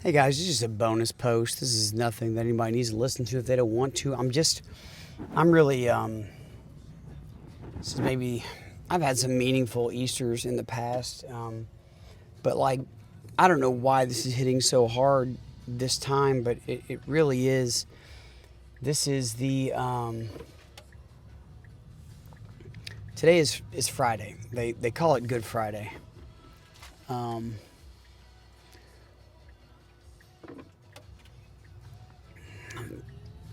Hey guys, this is just a bonus post. This is nothing that anybody needs to listen to if they don't want to. I'm really, this is maybe, I've had some meaningful Easters in the past, but like, I don't know why this is hitting so hard this time, but it really is. This is today is Friday. They call it Good Friday.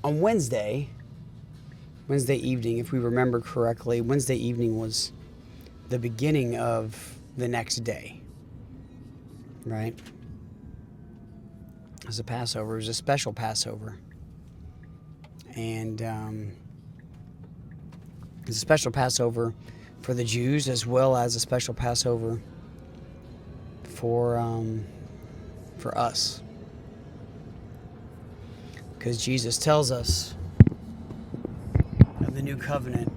On Wednesday evening, if we remember correctly, Wednesday evening was the beginning of the next day, right? It was a Passover. It was a special Passover. And it was a special Passover for the Jews as well as a special Passover for us. Because Jesus tells us of the new covenant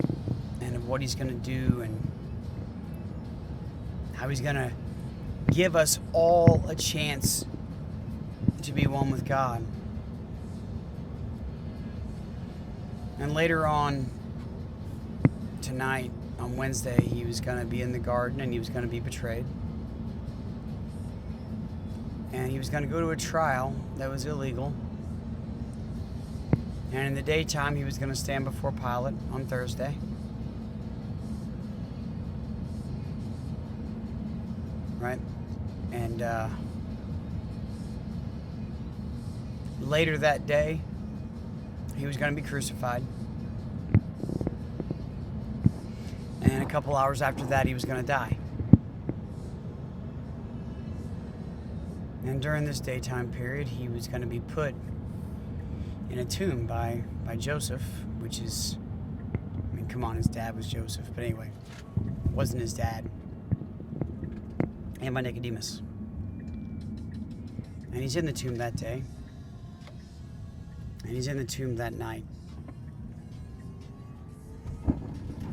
and of what he's going to do and how he's going to give us all a chance to be one with God. And later on tonight, on Wednesday, he was going to be in the garden and he was going to be betrayed. And he was going to go to a trial that was illegal. And in the daytime, he was going to stand before Pilate on Thursday. Right? And later that day, he was going to be crucified. And a couple hours after that, he was going to die. And during this daytime period, he was going to be put in a tomb by Joseph, which is, I mean, come on, his dad was Joseph, but anyway, it wasn't his dad, and by Nicodemus. And he's in the tomb that day, and he's in the tomb that night.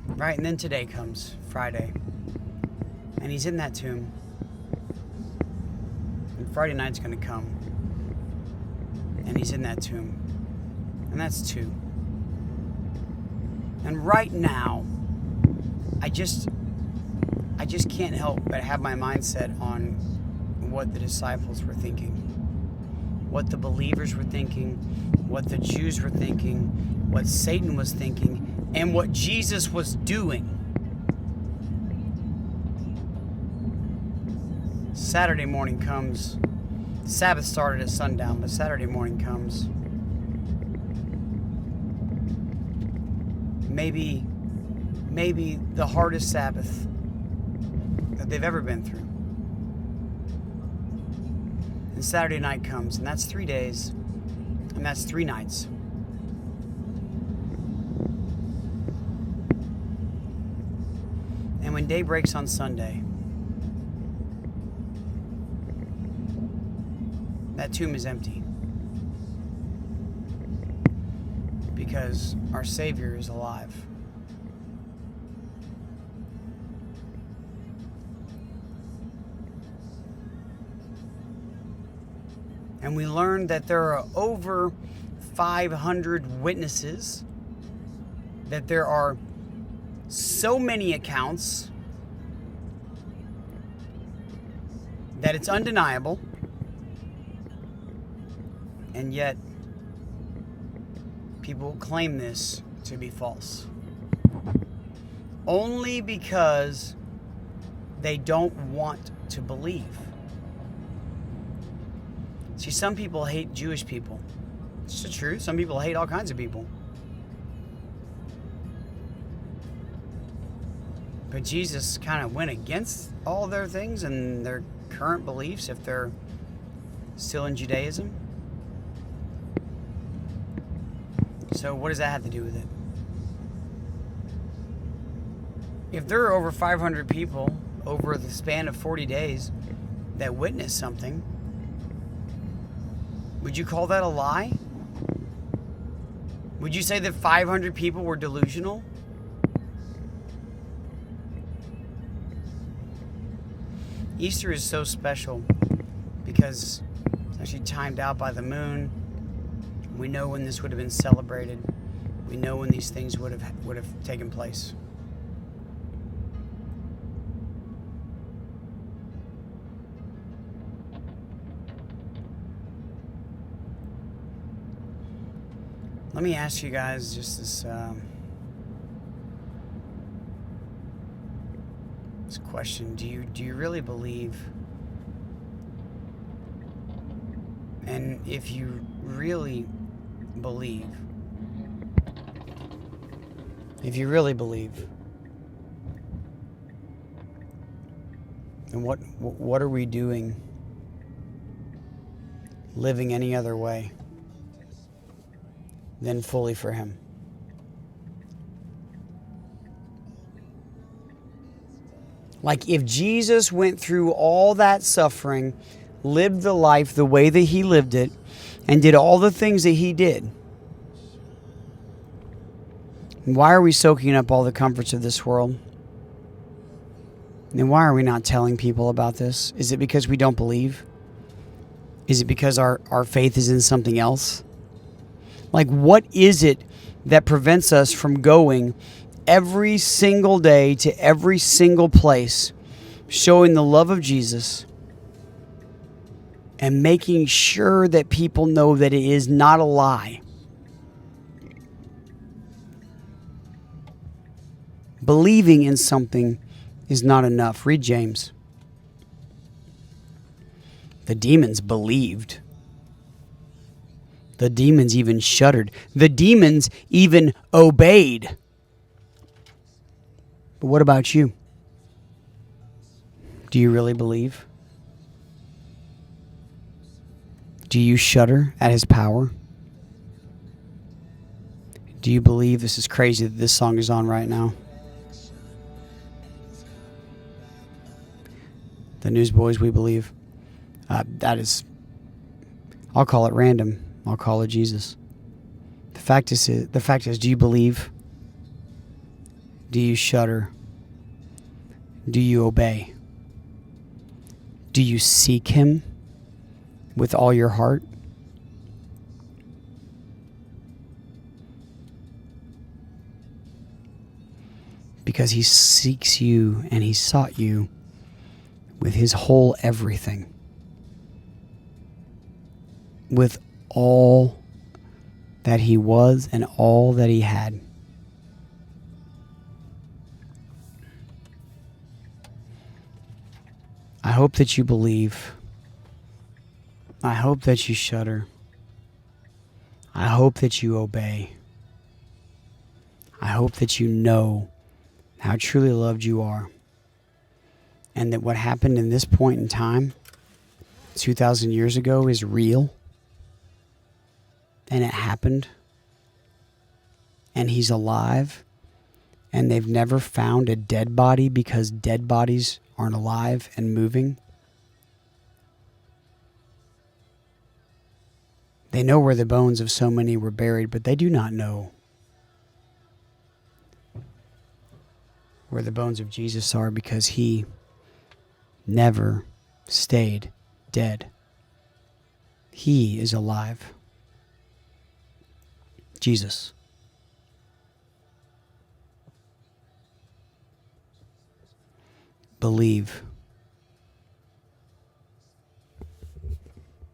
Right, and then today comes, Friday, and he's in that tomb, and Friday night's going to come, and he's in that tomb. And that's 2. And right now, I just can't help but have my mindset on what the disciples were thinking, what the believers were thinking, what the Jews were thinking, what Satan was thinking, and what Jesus was doing. Saturday morning comes. Sabbath started at sundown, but Saturday morning comes. Maybe the hardest Sabbath that they've ever been through. And Saturday night comes, and that's 3 days, and that's 3 nights. And when day breaks on Sunday, that tomb is empty. Because our Savior is alive. And we learned that there are over 500 witnesses, that there are so many accounts that it's undeniable, and yet people claim this to be false. Only because they don't want to believe. See, some people hate Jewish people. It's the truth. Some people hate all kinds of people. But Jesus kind of went against all their things and their current beliefs if they're still in Judaism. So what does that have to do with it? If there are over 500 people over the span of 40 days that witnessed something, would you call that a lie? Would you say that 500 people were delusional? Easter is so special because It's actually timed out by the moon. We know when this would have been celebrated. We know when these things would have taken place. Let me ask you guys just this question: Do you really believe? And if you really believe, then what are we doing living any other way than fully for Him? Like, if Jesus went through all that suffering, lived the life the way that He lived it, and did all the things that He did, why are we soaking up all the comforts of this world? And why are we not telling people about this? Is it because we don't believe? Is it because our faith is in something else? Like, what is it that prevents us from going every single day to every single place, showing the love of Jesus and making sure that people know that it is not a lie? Believing in something is not enough. Read James. The demons believed. The demons even shuddered. The demons even obeyed. But what about you? Do you really believe? Do you shudder at His power? Do you believe? This is crazy that this song is on right now. The Newsboys, We Believe. That is, I'll call it random. I'll call it Jesus. The fact is, do you believe? Do you shudder? Do you obey? Do you seek Him with all your heart? Because He seeks you and He sought you with His whole everything. With all that He was and all that He had. I hope that you believe. I hope that you shudder. I hope that you obey. I hope that you know how truly loved you are. And that what happened in this point in time, 2,000 years ago, is real. And it happened. And He's alive. And they've never found a dead body because dead bodies aren't alive and moving. They know where the bones of so many were buried, but they do not know where the bones of Jesus are, because He never stayed dead. He is alive. Jesus. Believe.